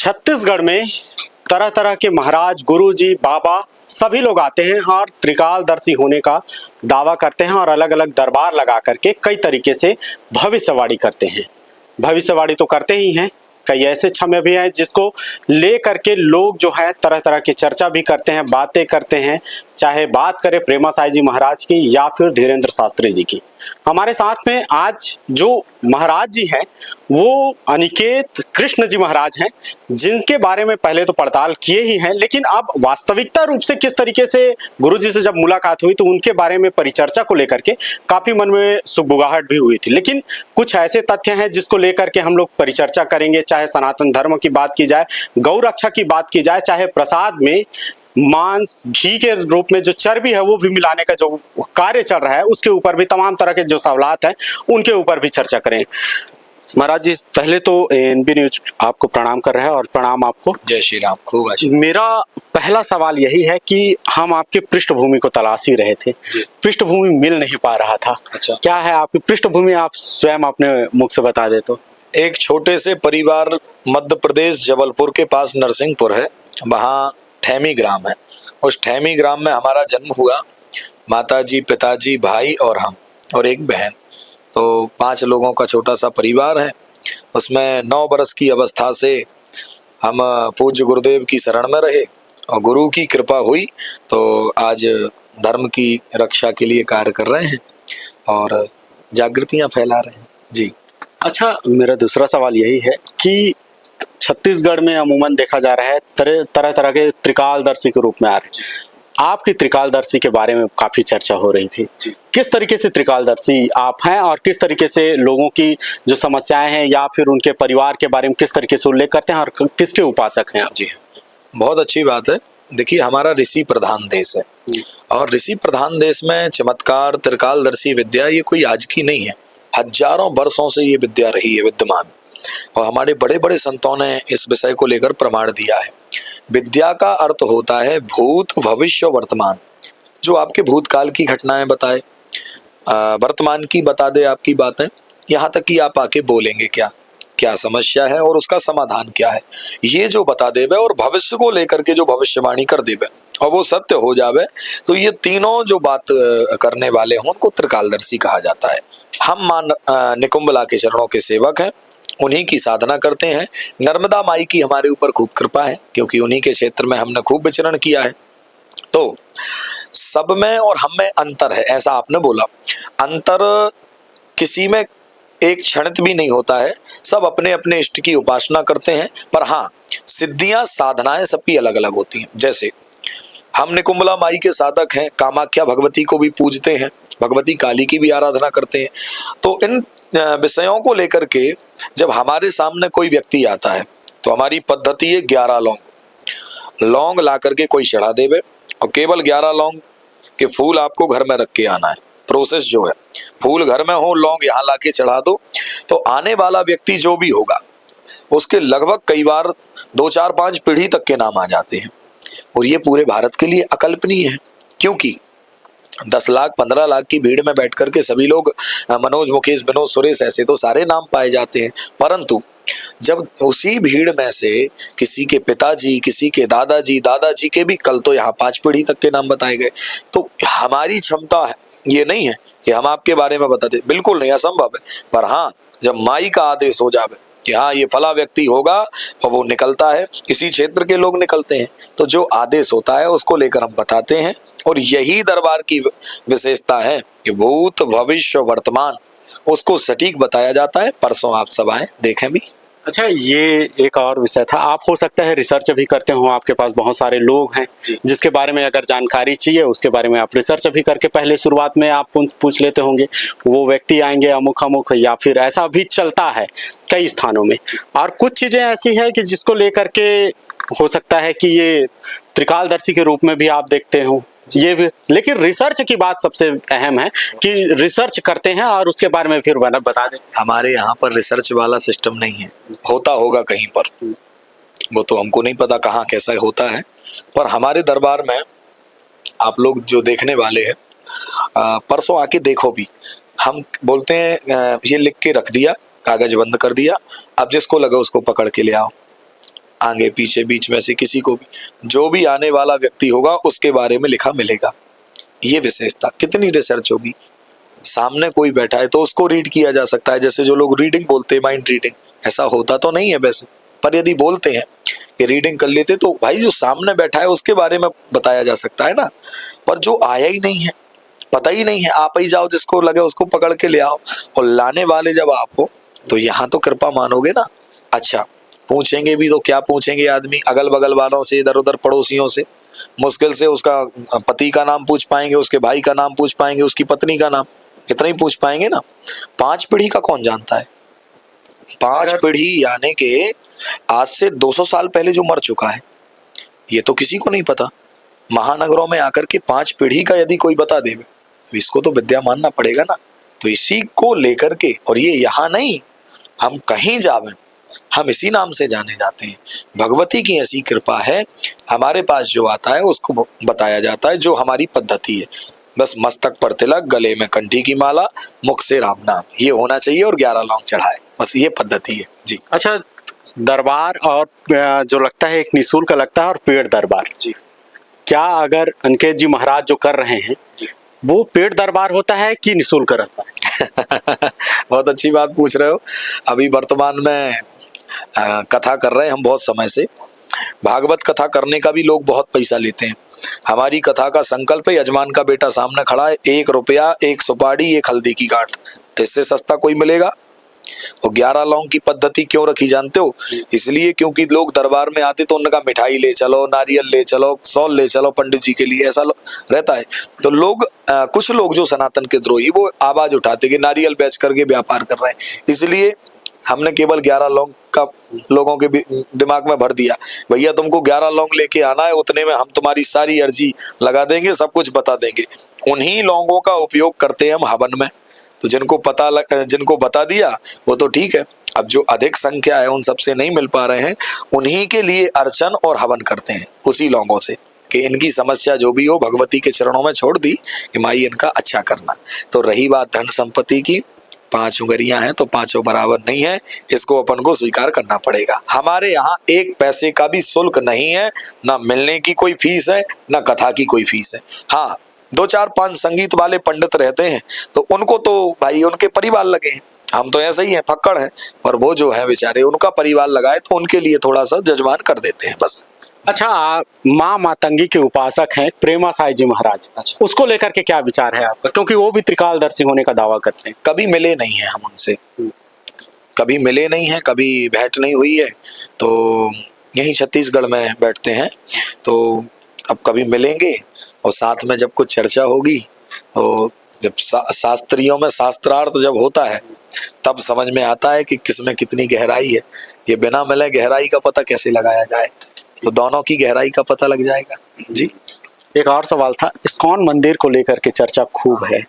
छत्तीसगढ़ में तरह तरह के महाराज, गुरुजी, बाबा सभी लोग आते हैं और त्रिकालदर्शी होने का दावा करते हैं और अलग अलग दरबार लगा करके कई तरीके से भविष्यवाणी करते हैं। भविष्यवाणी तो करते ही हैं, कई ऐसे छम्य भी हैं जिसको ले करके लोग जो है तरह तरह की चर्चा भी करते हैं, बातें करते हैं। चाहे बात करें प्रेमासाई जी महाराज की या फिर धीरेन्द्र शास्त्री जी की। हमारे साथ में आज जो महाराज जी हैं वो अनिकेत कृष्ण जी महाराज हैं, जिनके बारे में पहले तो पड़ताल किए ही हैं, लेकिन अब वास्तविकता रूप से किस तरीके से गुरु जी से जब मुलाकात हुई तो उनके बारे में परिचर्चा को लेकर के काफी मन में सुगबुगाहट भी हुई थी। लेकिन कुछ ऐसे तथ्य हैं जिसको लेकर के हम लोग परिचर्चा करेंगे, चाहे सनातन धर्म की बात की जाए, गौ रक्षा की बात की जाए, चाहे प्रसाद में मांस घी के रूप में जो चर्बी है वो भी मिलाने का जो कार्य चल रहा है उसके ऊपर भी तमाम तरह के जो सवालात हैं उनके ऊपर भी चर्चा करें। महाराज जी, पहले तो एनबी न्यूज आपको प्रणाम कर रहा है और प्रणाम आपको। जय श्री राम। खूब आशीष। मेरा पहला सवाल यही है कि हम आपकी पृष्ठभूमि को तलाश ही रहे थे, पृष्ठभूमि मिल नहीं पा रहा था। अच्छा, क्या है आपकी पृष्ठभूमि, आप स्वयं अपने मुख से बता दे तो। एक छोटे से परिवार, मध्य प्रदेश जबलपुर के पास नरसिंहपुर है, वहाँ ठैमी ग्राम है। उस ठैमी ग्राम में हमारा जन्म हुआ। माताजी, पिताजी, भाई और हम और एक बहन, तो 5 लोगों का छोटा सा परिवार है। उसमें 9 बरस की अवस्था से हम पूज्य गुरुदेव की शरण में रहे और गुरु की कृपा हुई तो आज धर्म की रक्षा के लिए कार्य कर रहे हैं और जागृतियाँ फैला रहे हैं जी। अच्छा, मेरा दूसरा सवाल यही है कि छत्तीसगढ़ में अमूमन देखा जा रहा है तरह तरह के त्रिकालदर्शी के रूप में आ रहे हैं। आपकी त्रिकालदर्शी के बारे में काफी चर्चा हो रही थी। किस तरीके से त्रिकालदर्शी आप हैं और किस तरीके से लोगों की जो समस्याएं हैं या फिर उनके परिवार के बारे में किस तरीके से उल्लेख करते हैं और किसके उपासक हैं आप? जी, बहुत अच्छी बात है। देखिए, हमारा ऋषि प्रधान देश है और ऋषि प्रधान देश में चमत्कार, त्रिकालदर्शी विद्या ये कोई आज की नहीं है। हजारों वर्षों से ये विद्या रही है विद्यमान और हमारे बड़े बड़े संतों ने इस विषय को लेकर प्रमाण दिया है। विद्या का अर्थ होता है भूत, भविष्य, वर्तमान। जो आपके भूतकाल की घटनाएं बताए, वर्तमान की बता दे आपकी बातें, यहाँ तक कि आप आके बोलेंगे क्या क्या समस्या है और उसका समाधान क्या है, ये जो बता देवे और भविष्य को लेकर के जो भविष्यवाणी कर देवे और वो सत्य हो जावे, तो ये तीनों जो बात करने वाले हों उनको त्रिकालदर्शी कहा जाता है। हम मां निकुंबला के चरणों के सेवक हैं, उन्हीं की साधना करते हैं। नर्मदा माई की हमारे ऊपर खूब कृपा है क्योंकि उन्हीं के क्षेत्र में हमने खूब विचरण किया है। तो सब में और हम में अंतर है, ऐसा आपने बोला। अंतर किसी में एक क्षणित भी नहीं होता है, सब अपने अपने इष्ट की उपासना करते हैं, पर हाँ, सिद्धियां, साधनाएं सबकी अलग अलग होती हैं। जैसे हम निकुंबला माई के साधक हैं, कामाख्या भगवती को भी पूजते हैं, भगवती काली की भी आराधना करते हैं। तो इन विषयों को लेकर के जब हमारे सामने कोई व्यक्ति आता है तो हमारी पद्धति है 11 लौंग ला करके कोई चढ़ा देवे और केवल 11 लौंग के फूल आपको घर में रख के आना है। प्रोसेस जो है, फूल घर में हो, लौंग यहाँ ला के चढ़ा दो, तो आने वाला व्यक्ति जो भी होगा उसके लगभग कई बार 2, 4, 5 पीढ़ी तक के नाम आ जाते हैं। और ये पूरे भारत के लिए अकल्पनीय है क्योंकि 10 लाख 15 लाख की भीड़ में बैठ करके सभी लोग मनोज, मुकेश, विनोद, सुरेश ऐसे तो सारे नाम पाए जाते हैं, परंतु जब उसी भीड़ में से किसी के पिताजी, किसी के दादाजी के भी कल तो यहाँ 5 पीढ़ी तक के नाम बताए गए। तो हमारी क्षमता है ये नहीं है कि हम आपके बारे में बताते, बिल्कुल नहीं, असंभव है। पर हाँ, जब माई का आदेश हो जाए कि हाँ ये फला व्यक्ति होगा और वो निकलता है, इसी क्षेत्र के लोग निकलते हैं, तो जो आदेश होता है उसको लेकर हम बताते हैं। और यही दरबार की विशेषता है कि भूत, भविष्य, वर्तमान उसको सटीक बताया जाता है। परसों आप सब आए, देखें भी। अच्छा, ये एक और विषय था, आप हो सकता है रिसर्च भी करते हो, आपके पास बहुत सारे लोग हैं जिसके बारे में अगर जानकारी चाहिए उसके बारे में आप रिसर्च भी करके पहले शुरुआत में आप पूछ लेते होंगे, वो व्यक्ति आएंगे अमुक अमुक, या फिर ऐसा भी चलता है कई स्थानों में। और कुछ चीजें ऐसी है कि जिसको लेकर के हो सकता है कि ये त्रिकालदर्शी के रूप में भी आप देखते हो ये भी, लेकिन रिसर्च की बात सबसे अहम है कि रिसर्च करते हैं और उसके बारे में फिर बता दें। हमारे यहाँ पर रिसर्च वाला सिस्टम नहीं है, होता होगा कहीं पर, वो तो हमको नहीं पता कहाँ कैसा होता है, पर हमारे दरबार में आप लोग जो देखने वाले हैं परसों आके देखो भी। हम बोलते हैं ये लिख के रख दिया, कागज बंद कर दिया, अब जिसको लगा उसको पकड़ के ले आओ। आगे पीछे बीच में से किसी को भी, जो भी आने वाला व्यक्ति होगा उसके बारे में लिखा मिलेगा। ये विशेषता, कितनी रिसर्च होगी, सामने कोई बैठा है तो उसको रीड किया जा सकता है। जैसे जो लोग रीडिंग बोलते हैं, माइंड रीडिंग, ऐसा होता तो नहीं है वैसे, पर यदि बोलते हैं कि रीडिंग कर लेते तो भाई जो सामने बैठा है उसके बारे में बताया जा सकता है ना। पर जो आया ही नहीं है, पता ही नहीं है, आप ही जाओ, जिसको लगे उसको पकड़ के ले आओ, और लाने वाले जब आप हो तो यहाँ तो कृपा मानोगे ना। अच्छा, पूछेंगे भी तो क्या पूछेंगे आदमी, अगल बगल वालों से, इधर उधर पड़ोसियों से, मुश्किल से उसका पति का नाम पूछ पाएंगे, उसके भाई का नाम पूछ पाएंगे, उसकी पत्नी का नाम, इतना ही पूछ पाएंगे ना। 5 पीढ़ी का कौन जानता है? 5 पीढ़ी यानी कि आज से 200 साल पहले जो मर चुका है, ये तो किसी को नहीं पता। महानगरों में आकर के 5 पीढ़ी का यदि कोई बता दे तो इसको तो विद्या मानना पड़ेगा ना। तो इसी को लेकर के, और ये यहाँ नहीं, हम कहीं जावें हम इसी नाम से जाने जाते हैं। भगवती की ऐसी कृपा है, हमारे पास जो आता है उसको बताया जाता है, जो हमारी पद्धति है। बस मस्तक पर तिलक, गले में कंठी की माला, मुख से राम नाम, ये होना चाहिए, और 11 लौंग चढ़ाए, बस ये पद्धति है जी। अच्छा, दरबार और जो लगता है एक निःशुल्क लगता है, और पेड़ दरबार जी, क्या अगर अंकित जी महाराज जो कर रहे हैं वो पेड़ दरबार होता है कि निःशुल्क रहता है? बहुत अच्छी बात पूछ रहे हो। अभी वर्तमान में कथा कर रहे हैं हम बहुत समय से। भागवत कथा करने का भी लोग बहुत पैसा लेते हैं। हमारी कथा का संकल्प है, यजमान का बेटा सामने खड़ा है, 1 रुपया, 1 सुपारी, 1 हल्दी की गांठ, इससे सस्ता कोई मिलेगा? और 11 लौंग की पद्धति क्यों रखी जानते हो? इसलिए क्योंकि लोग दरबार में आते तो उनका मिठाई ले चलो, नारियल ले चलो, सौल ले चलो पंडित जी के लिए, ऐसा रहता है। तो लोग कुछ लोग जो सनातन के द्रोही, वो आवाज उठाते कि नारियल बेच करके व्यापार कर रहे हैं। इसलिए हमने केवल 11 लौंग का लोगों के दिमाग में भर दिया, भैया तुमको 11 लौंग लेके आना है, उतने में हम तुम्हारी सारी अर्जी लगा देंगे, सब कुछ बता देंगे। उन्हीं लौंगों का उपयोग करते हैं हम हवन में। तो जिनको बता दिया वो तो ठीक है, अब जो अधिक संख्या है उन सबसे नहीं मिल पा रहे हैं, उन्हीं के लिए अर्चन और हवन करते हैं उसी लौंगों से, कि इनकी समस्या जो भी हो भगवती के चरणों में छोड़ दी कि माई इनका अच्छा करना। तो रही बात धन संपत्ति की, 5 उंगलियां हैं तो 5 बराबर नहीं है, इसको अपन को स्वीकार करना पड़ेगा। हमारे यहाँ 1 पैसे का भी शुल्क नहीं है, ना मिलने की कोई फीस है, ना कथा की कोई फीस है। हाँ, 2 4 5 संगीत वाले पंडित रहते हैं तो उनको तो भाई उनके परिवार लगे हैं, हम तो ऐसे ही हैं, फक्कड़ हैं, पर वो जो है बेचारे, उनका परिवार लगाए तो उनके लिए थोड़ा सा जजमान कर देते हैं बस। अच्छा, माँ मातंगी के उपासक हैं प्रेमा साई जी महाराज, अच्छा, उसको लेकर के क्या विचार है आपका? क्योंकि वो भी त्रिकालदर्शी होने का दावा करते हैं। कभी मिले नहीं है हम उनसे, कभी मिले नहीं है, कभी भेंट नहीं हुई है। तो यहीं छत्तीसगढ़ में बैठते हैं, तो अब कभी मिलेंगे और साथ में जब कुछ चर्चा होगी, तो जब शास्त्रियों में शास्त्रार्थ जब होता है तब समझ में आता है कि किसमें कितनी गहराई है। ये बिना मिले गहराई का पता कैसे लगाया जाए, तो दोनों की गहराई का पता लग जाएगा जी। एक और सवाल था, इस्कॉन मंदिर को लेकर के चर्चा खूब है,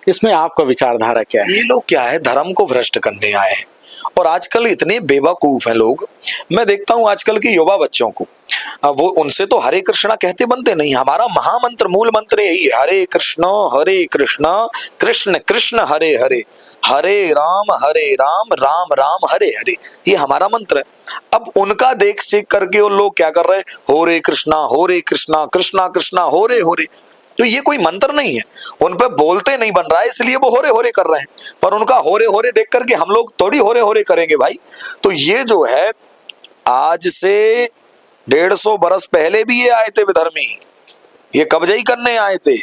इसमें आपका विचारधारा क्या है? ये लोग क्या है, धर्म को भ्रष्ट करने आए हैं, और आजकल इतने बेवकूफ हैं लोग। मैं देखता हूँ आजकल के युवा बच्चों को, वो उनसे तो हरे कृष्णा कहते बनते नहीं। हमारा महामंत्र, मूल मंत्र यही है, हरे कृष्णा कृष्ण कृष्ण हरे हरे, हरे राम राम राम हरे हरे, ये हमारा मंत्र है। अब उनका देख सीख करके वो लोग क्या कर रहे हैं, होरे कृष्णा कृष्णा कृष्णा होरे होरे। तो ये कोई मंत्र नहीं है, उन पे बोलते नहीं बन रहा है, इसलिए वो होरे होरे कर रहे हैं। पर उनका होरे होरे देख करके हम लोग थोड़ी होरे होरे करेंगे भाई। तो ये जो है, आज से 150 बरस पहले भी ये आए थे विधर्मी, ये कब्जा ही करने आए थे,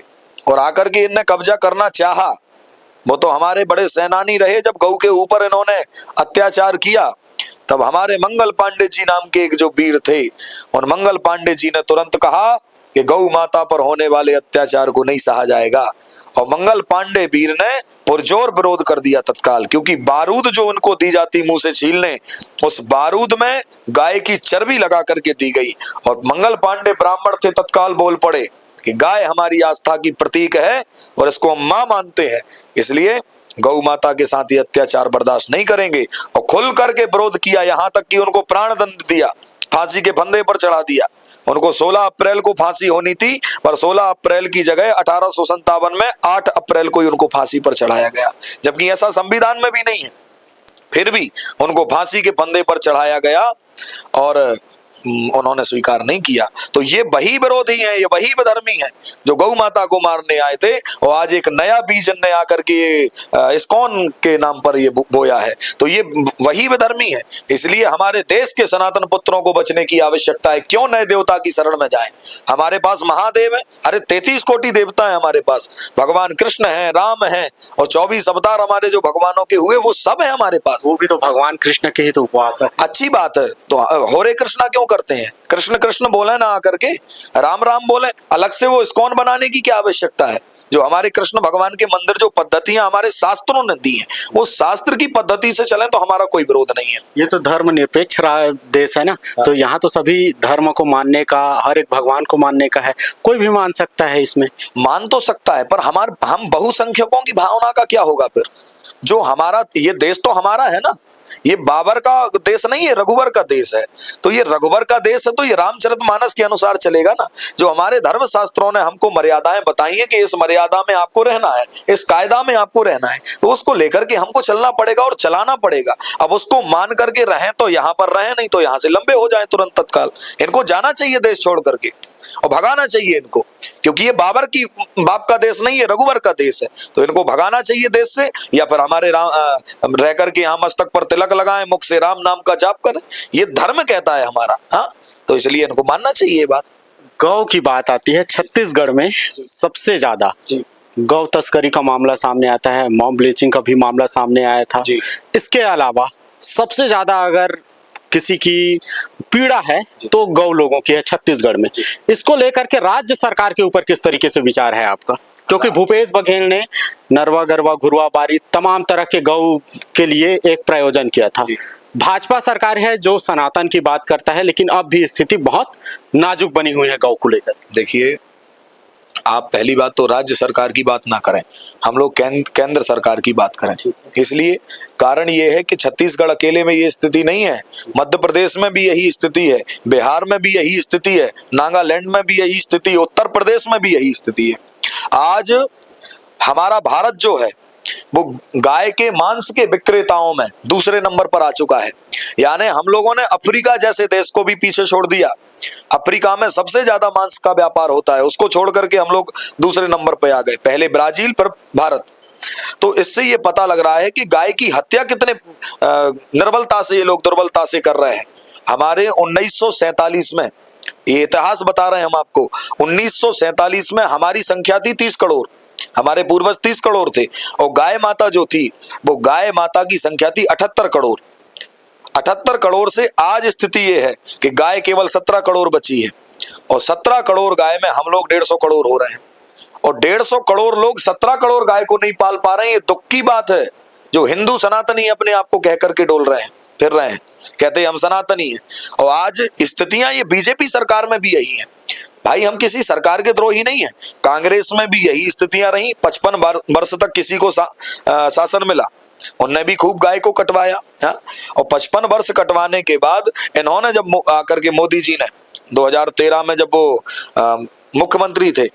और आकर के इनने कब्जा करना चाहा। वो तो हमारे बड़े सेनानी रहे, जब गऊ के ऊपर इन्होंने अत्याचार किया तब हमारे मंगल पांडे जी नाम के एक जो वीर थे, उन मंगल पांडे जी ने तुरंत कहा कि गौ माता पर होने वाले अत्याचार को नहीं सहा जाएगा, और मंगल पांडे वीर ने पुरजोर विरोध कर दिया तत्काल, क्योंकि बारूद जो उनको दी जाती मुंह से छीलने, उस बारूद में गाय की चर्बी लगा करके दी गई, और मंगल पांडे ब्राह्मण थे, तत्काल बोल पड़े कि गाय हमारी आस्था की प्रतीक है और इसको हम मां मानते हैं, इसलिए गौ माता के साथ ये अत्याचार बर्दाश्त नहीं करेंगे, और खुल करके विरोध किया, यहां तक कि उनको प्राण दंड दिया, फांसी के फंदे पर चढ़ा दिया। उनको 16 अप्रैल को फांसी होनी थी, पर 16 अप्रैल की जगह 1857 में 8 अप्रैल को ही उनको फांसी पर चढ़ाया गया, जबकि ऐसा संविधान में भी नहीं है। फिर भी उनको फांसी के फंदे पर चढ़ाया गया, और उन्होंने स्वीकार नहीं किया। तो ये वही विरोधी हैं, ये वही विधर्मी हैं जो गौ माता को मारने आए थे, और आज एक नया बीज ने आकर के इस्कॉन के नाम पर ये बोया है। तो ये वही विधर्मी है। इसलिए हमारे देश के सनातन पुत्रों को बचने की आवश्यकता है। क्यों नए देवता की शरण में जाएं? हमारे पास महादेव है, अरे 33 कोटि देवता है हमारे पास, भगवान कृष्ण है, राम है, और 24 अवतार हमारे जो भगवानों के हुए वो सब है हमारे पास। वो भी तो भगवान कृष्ण के ही तो उपवास है। अच्छी बात है, तो होरे कृष्णा क्यों करते हैं? कृष्ण कृष्ण बोले ना आकर के, राम राम बोले। अलग से वो इस्कॉन बनाने की क्या आवश्यकता है? जो हमारे कृष्ण भगवान के मंदिर, जो पद्धतियां हमारे शास्त्रों ने दी हैं, वो शास्त्र की पद्धति से चलें तो हमारा कोई विरोध नहीं है। ये तो धर्मनिरपेक्ष देश है ना, तो यहाँ तो सभी धर्म को मानने का, हर एक भगवान को मानने का है, कोई भी मान सकता है। इसमें मान तो सकता है, पर हम बहुसंख्यकों की भावना का क्या होगा फिर? जो हमारा ये देश तो हमारा है ना, ये बाबर का देश नहीं है, रघुवर का देश है। तो ये रघुवर का देश है, तो ये रामचरितमानस के अनुसार चलेगा ना। जो हमारे धर्म शास्त्रों ने हमको मर्यादाएं बताई हैं कि इस मर्यादा में आपको रहना है, इस कायदा में आपको रहना है, तो उसको लेकर के हमको चलना पड़ेगा और चलाना पड़ेगा। अब उसको मान करके रहें तो यहाँ पर रहें, नहीं तो यहाँ से लंबे हो जाए तुरंत तत्काल। इनको जाना चाहिए देश छोड़ करके और भगाना चाहिए इनको, क्योंकि ये बाबर की बाप का देश नहीं है, रघुवर का देश है। तो इनको भगाना चाहिए देश से, या फिर हमारे रह करके यहाँ मस्तक पर तिलक लगाएं, मुख से राम नाम का जाप करें। ये धर्म कहता है हमारा। हाँ, तो इसलिए इनको मानना चाहिए ये बात। गौ की बात आती है, छत्तीसगढ़ में सबसे ज्यादा गौ तस्करी का मामला सामने आता है, मॉब ब्लीचिंग का भी मामला सामने आया था। इसके अलावा सबसे ज्यादा अगर किसी की पीड़ा है तो गौ लोगों की है छत्तीसगढ़ में। इसको लेकर के राज्य सरकार के ऊपर किस तरीके से विचार है आपका? क्योंकि भूपेश बघेल ने नरवा गरवा घुरवा बारी तमाम तरह के गौ के लिए एक प्रयोजन किया था। भाजपा सरकार है जो सनातन की बात करता है, लेकिन अब भी स्थिति बहुत नाजुक बनी हुई है गौ को लेकर। देखिए, आप पहली बात तो राज्य सरकार की बात ना करें, हम लोग केंद्र सरकार की बात करें। इसलिए कारण ये है कि छत्तीसगढ़ अकेले में ये स्थिति नहीं है, मध्य प्रदेश में भी यही स्थिति है, बिहार में भी यही स्थिति है, नागालैंड में भी यही स्थिति है, उत्तर प्रदेश में भी यही स्थिति है। आज हमारा भारत जो है वो गाय के मांस के विक्रेताओं में दूसरे नंबर पर आ चुका है। यानी हम लोगों ने अफ्रीका जैसे देश को भी पीछे छोड़ दिया। अफ्रीका में सबसे ज्यादा मांस का व्यापार होता है, उसको छोड़ करके हम लोग दूसरे नंबर पे आ गए, पहले ब्राजील पर भारत। तो इससे ये पता लग रहा है कि गाय की हत्या कितने निर्बलता से ये लोग दुर्बलता से कर रहे हैं। हमारे 1947 में, ये इतिहास बता रहे हैं हम आपको, 1947 में हमारी संख्या थी 30 करोड़, हमारे पूर्वज 30 करोड़ थे, और गाय माता जो थी वो गाय माता की संख्या थी 78 करोड़। 78 करोड़ से आज स्थिति ये है कि गाय केवल 17 करोड़ बची है, और 17 करोड़ गाय में हम लोग 150 करोड़ हो रहे हैं, और 150 करोड़ लोग 17 करोड़ गाय को नहीं पाल पा रहे हैं। ये दुख की बात है। जो हिंदू सनातनी अपने आप को कह करके डोल रहे हैं, फिर रहे हैं, कहते हैं हम सनातनी हैं। और आज स्थितियां ये बीजेपी सरकार में भी यही है। भाई, हम किसी सरकार के द्रोही नहीं है, कांग्रेस में भी यही स्थितियां रही। 55 वर्ष तक किसी को शासन मिला, उनने भी खूब गाय को कटवाया। हाँ? और 55 वर्ष कटवाने के बाद इन्होंने जब आकर के मोदी जी ने 2013 में जब वो मुख्यमंत्री थे,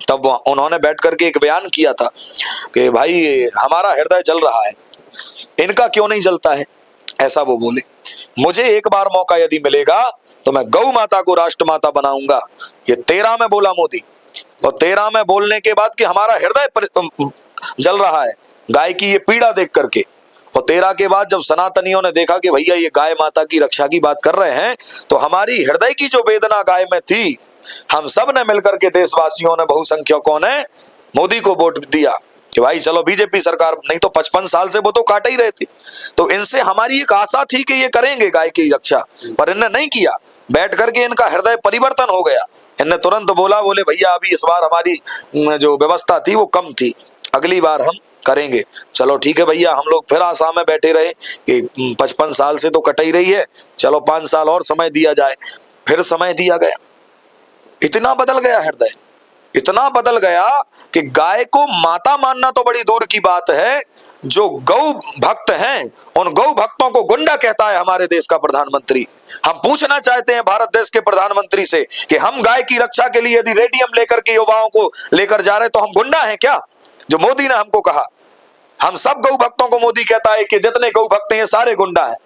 तब उन्होंने बैठ करके एक बयान किया था कि भाई हमारा हृदय जल रहा है, इनका क्यों नहीं जलता है, ऐसा वो बोले। मुझे एक बार मौका यदि मिलेगा तो मैं गौ माता को राष्ट्र माता बनाऊंगा, ये 13 में बोला मोदी। और 13 में बोलने के बाद कि हमारा हृदय जल रहा है गाय की ये पीड़ा देख करके, और 13 के बाद जब सनातनियों ने देखा कि भैया ये गाय माता की रक्षा की बात कर रहे हैं, तो हमारी हृदय की जो वेदना गाय में थी, हम सब ने मिलकर के, देशवासियों ने, बहुसंख्यकों ने मोदी को वोट दिया कि भाई चलो बीजेपी सरकार, नहीं तो 55 साल से वो तो काट ही रहे थे। तो इनसे हमारी एक आशा थी कि ये करेंगे गाय की रक्षा, पर इनने नहीं किया। बैठ करके इनका हृदय परिवर्तन हो गया, इनने तुरंत बोले भैया अभी इस बार हमारी जो व्यवस्था थी वो कम थी, अगली बार हम करेंगे। चलो ठीक है भैया, हम लोग फिर आशा में बैठे रहे कि 55 साल से तो कट ही रही है, चलो 5 साल और समय दिया जाए। फिर समय दिया गया, इतना बदल गया हृदय, इतना बदल गया कि गाय को माता मानना तो बड़ी दूर की बात है, जो गौ भक्त हैं उन गौ भक्तों को गुंडा कहता है हमारे देश का प्रधानमंत्री। हम पूछना चाहते हैं भारत देश के प्रधानमंत्री से कि हम गाय की रक्षा के लिए यदि रेडियम लेकर के युवाओं को लेकर जा रहे तो हम गुंडा हैं क्या? जो मोदी ने हमको कहा, हम सब गौ भक्तों को मोदी कहता है कि जितने गौ भक्त हैं ये सारे गुंडा हैं।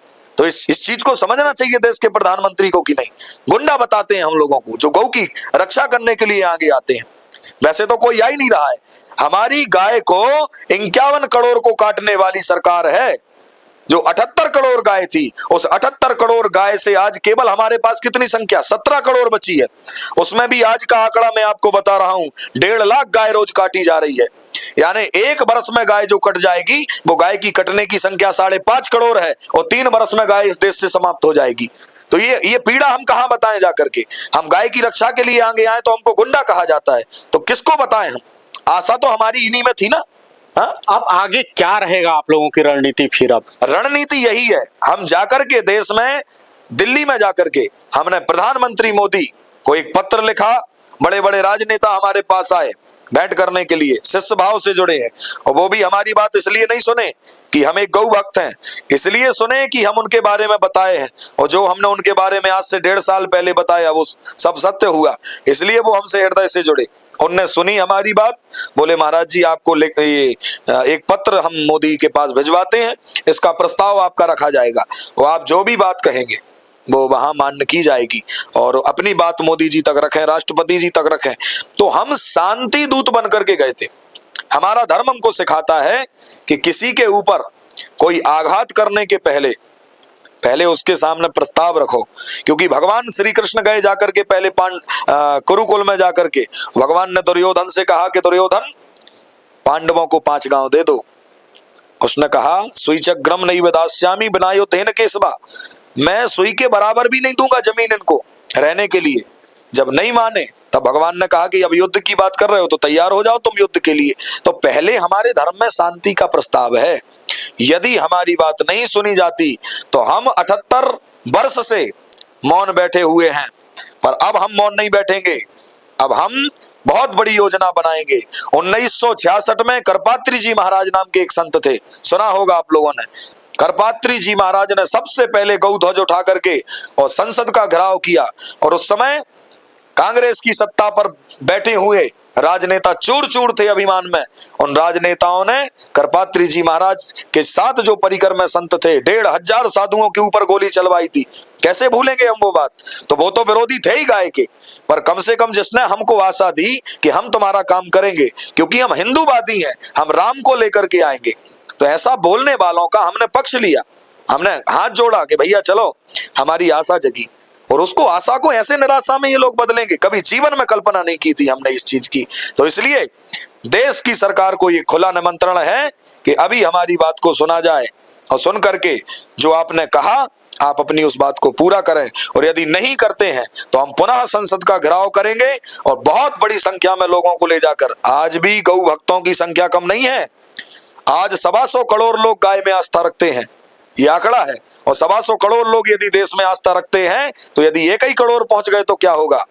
तो इस चीज को समझना चाहिए देश के प्रधानमंत्री को कि नहीं, गुंडा बताते हैं हम लोगों को जो गौ की रक्षा करने के लिए आगे आते हैं। वैसे तो कोई आ ही नहीं रहा है। हमारी गाय को 51 करोड़ को काटने वाली सरकार है। जो 78 करोड़ गाय थी, उस 78 करोड़ गाय से आज केवल हमारे पास कितनी संख्या 17 करोड़ बची है। उसमें भी आज का आंकड़ा मैं आपको बता रहा हूं, 1.5 लाख गाय रोज काटी जा रही है। यानी 1 बरस में गाय जो कट जाएगी, वो गाय की कटने की संख्या 5.5 करोड़ है, और 3 बरस में गाय इस देश से समाप्त हो जाएगी। तो ये पीड़ा हम कहां बताएं जाकर के? हम गाय की रक्षा के लिए आगे आए तो हमको गुंडा कहा जाता है, तो किसको बताएं हम? आशा तो हमारी इन्हीं में थी ना। हाँ? अब आगे क्या रहेगा आप लोगों की रणनीति फिर? अब रणनीति यही है, हम जाकर के देश में, दिल्ली में जाकर के हमने प्रधानमंत्री मोदी को एक पत्र लिखा। बड़े बड़े राजनेता हमारे पास आए भेंट करने के लिए, शिष्य भाव से जुड़े हैं, और वो भी हमारी बात इसलिए नहीं सुने कि हम एक गौ भक्त हैं, इसलिए सुने कि हम उनके बारे में बताए हैं, और जो हमने उनके बारे में आज से 1.5 साल पहले बताया वो सब सत्य हुआ, इसलिए वो हमसे हृदय से जुड़े। उनने सुनी हमारी बात, बोले महाराज जी आपको एक पत्र हम मोदी के पास भिजवाते हैं, इसका प्रस्ताव आपका रखा जाएगा, वो आप जो भी बात कहेंगे वो वहां मान्य की जाएगी, और अपनी बात मोदी जी तक रखें, राष्ट्रपति जी तक रखें। तो हम शांति दूत बन करके गए थे। हमारा धर्म हमको सिखाता है कि किसी के ऊपर कोई आघात करने के पहले उसके सामने प्रस्ताव रखो, क्योंकि भगवान श्री कृष्ण गए जाकर के पहले कुरुकुल में जाकर के भगवान ने दुर्योधन से कहा कि दुर्योधन पांडवों को 5 गांव दे दो। उसने कहा सुईचग्रम नहीं विदास्यामी बनायो तेन केसवा, मैं सुई के बराबर भी नहीं दूंगा जमीन इनको रहने के लिए। जब नहीं माने तब भगवान ने कहा कि अब युद्ध की बात कर रहे हो तो तैयार हो जाओ तुम युद्ध के लिए। तो पहले हमारे धर्म में शांति का प्रस्ताव है। यदि हमारी बात नहीं सुनी जाती तो हम 78 वर्ष से मौन बैठे हुए हैं, पर अब हम मौन नहीं बैठेंगे। अब हम बहुत बड़ी योजना बनाएंगे। 1966 में करपात्री जी महाराज नाम के एक संत थे, सुना होगा आप लोगों ने। करपात्री जी महाराज ने सबसे पहले गौ ध्वज उठा करके और संसद का घेराव किया, और उस समय कांग्रेस की सत्ता पर बैठे हुए राजनेता चूर चूर थे अभिमान में। उन राजनेताओं ने करपात्री जी महाराज के साथ जो परिकर में संत थे, 1,500 साधुओं के ऊपर गोली चलवाई थी। कैसे भूलेंगे हम वो बात? तो वो तो विरोधी थे ही गाय के, पर कम से कम जिसने हमको आशा दी कि हम तुम्हारा काम करेंगे, क्योंकि हम हिंदूवादी हैं, हम राम को लेकर के आएंगे। तो ऐसा बोलने वालों का हमने पक्ष लिया, हमने हाथ जोड़ा कि भैया चलो, हमारी आशा जगी। और उसको आशा को ऐसे निराशा में ये लोग बदलेंगे, कभी जीवन में कल्पना नहीं की थी हमने इस चीज की। तो इसलिए देश की सरकार को ये खुला निमंत्रण है कि अभी हमारी बात को सुना जाए, और सुन करके जो आपने कहा आप अपनी उस बात को पूरा करें, और यदि नहीं करते हैं तो हम पुनः संसद का घेराव करेंगे और बहुत बड़ी संख्या में लोगों को ले जाकर। आज भी गौ भक्तों की संख्या कम नहीं है। आज 125 करोड़ लोग गाय में आस्था रखते हैं, ये आंकड़ा है। और 125 करोड़ लोग यदि देश में आस्था रखते हैं तो यदि 1 ही करोड़ पहुंच गए तो क्या होगा?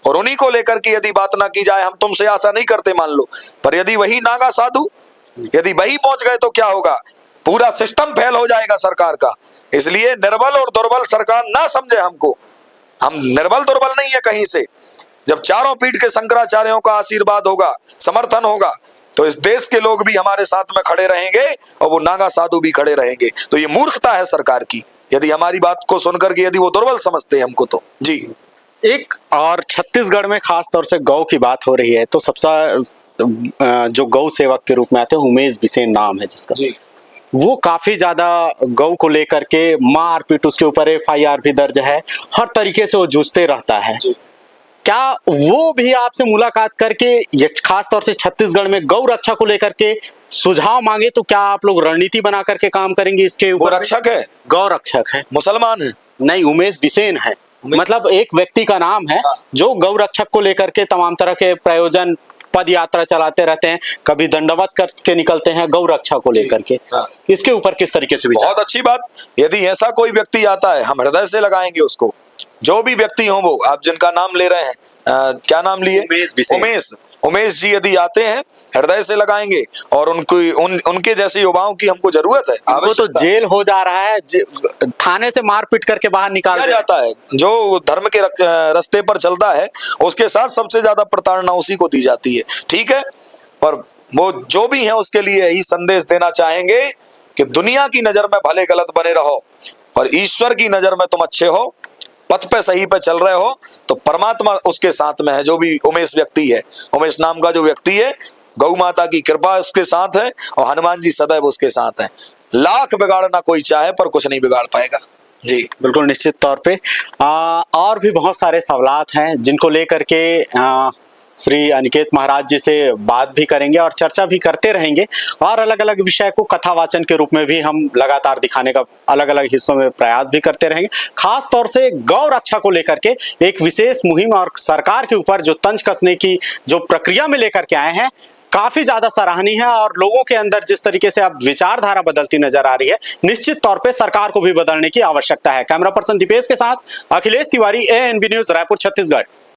और उन्हीं को लेकर के यदि बात ना की जाए, हम तुमसे आशा नहीं करते मान लो, पर यदि वही नागा साधु यदि वही पहुंच गए तो क्या होगा? पूरा सिस्टम फेल हो जाएगा सरकार का। इसलिए निर्बल और दुर्बल सरकार ना समझे हमको, हम निर्बल दुर्बल नहीं है कहीं से। जब चारों पीठ के शंकराचार्यों का आशीर्वाद होगा, समर्थन होगा, तो इस देश के लोग भी हमारे साथ में खड़े रहेंगे और वो नागा साधु भी खड़े रहेंगे। तो ये मूर्खता है सरकार की, यदि हमारी बात को सुनकर के यदि वो दुर्बल समझते हैं हमको तो। जी एक और छत्तीसगढ़ में खास तौर से गौ की बात हो रही है, तो सबसे जो गौ सेवक के रूप में आते हैं उमेश बिसेन नाम है जिसका, वो काफी ज्यादा गौ को लेकर के मारपीट, उसके ऊपर FIR भी दर्ज है, हर तरीके से वो जूझते रहता है। क्या वो भी आपसे मुलाकात करके ये खास तौर से छत्तीसगढ़ में गौ रक्षा को लेकर के सुझाव मांगे, तो क्या आप लोग रणनीति बना करके काम करेंगे इसके ऊपर? वो रक्षक है, गौ रक्षक है, मुसलमान है? नहीं, उमेश बिसेन है, मतलब एक व्यक्ति का नाम है जो गौ रक्षक को लेकर के तमाम तरह के प्रयोजन, पद यात्रा चलाते रहते हैं, कभी दंडवत करके निकलते हैं गौ रक्षा को लेकर के। इसके ऊपर किस तरीके से विचार? बहुत अच्छी बात। यदि ऐसा कोई व्यक्ति आता है, हम हृदय से लगाएंगे उसको, जो भी व्यक्ति हो वो, आप जिनका नाम ले रहे हैं, क्या नाम लिए? उमेश जी यदि आते हैं, हृदय से लगाएंगे, और उनके जैसे युवाओं की हमको जरूरत है। वो तो जेल हो जा रहा है, थाने से मारपीट करके बाहर निकाल जाता है। जो धर्म के रास्ते पर चलता है उसके साथ सबसे ज्यादा प्रताड़ना उसी को दी जाती है। ठीक है, पर वो जो भी है उसके लिए यही संदेश देना चाहेंगे कि दुनिया की नजर में भले गलत बने रहो, और ईश्वर की नजर में तुम अच्छे हो, पथ पे सही पे चल रहे हो, तो परमात्मा उसके साथ में है। जो भी उमेश व्यक्ति है, उमेश नाम का जो व्यक्ति है, गौ माता की कृपा उसके साथ है और हनुमान जी सदैव उसके साथ हैं। लाख बिगाड़ना कोई चाहे पर कुछ नहीं बिगाड़ पाएगा। जी बिल्कुल निश्चित तौर पे और भी बहुत सारे सवालात हैं जिनको लेकर के श्री अनिकेत महाराज जी से बात भी करेंगे और चर्चा भी करते रहेंगे, और अलग अलग विषय को कथावाचन के रूप में भी हम लगातार दिखाने का अलग अलग हिस्सों में प्रयास भी करते रहेंगे। खास तौर से गौ रक्षा को लेकर के एक विशेष मुहिम और सरकार के ऊपर जो तंज कसने की जो प्रक्रिया में लेकर के आए हैं, काफी ज्यादा सराहनीय है। और लोगों के अंदर जिस तरीके से अब विचारधारा बदलती नजर आ रही है, निश्चित तौर पे सरकार को भी बदलने की आवश्यकता है। कैमरा पर्सन दीपेश के साथ अखिलेश तिवारी, ANB न्यूज, रायपुर, छत्तीसगढ़।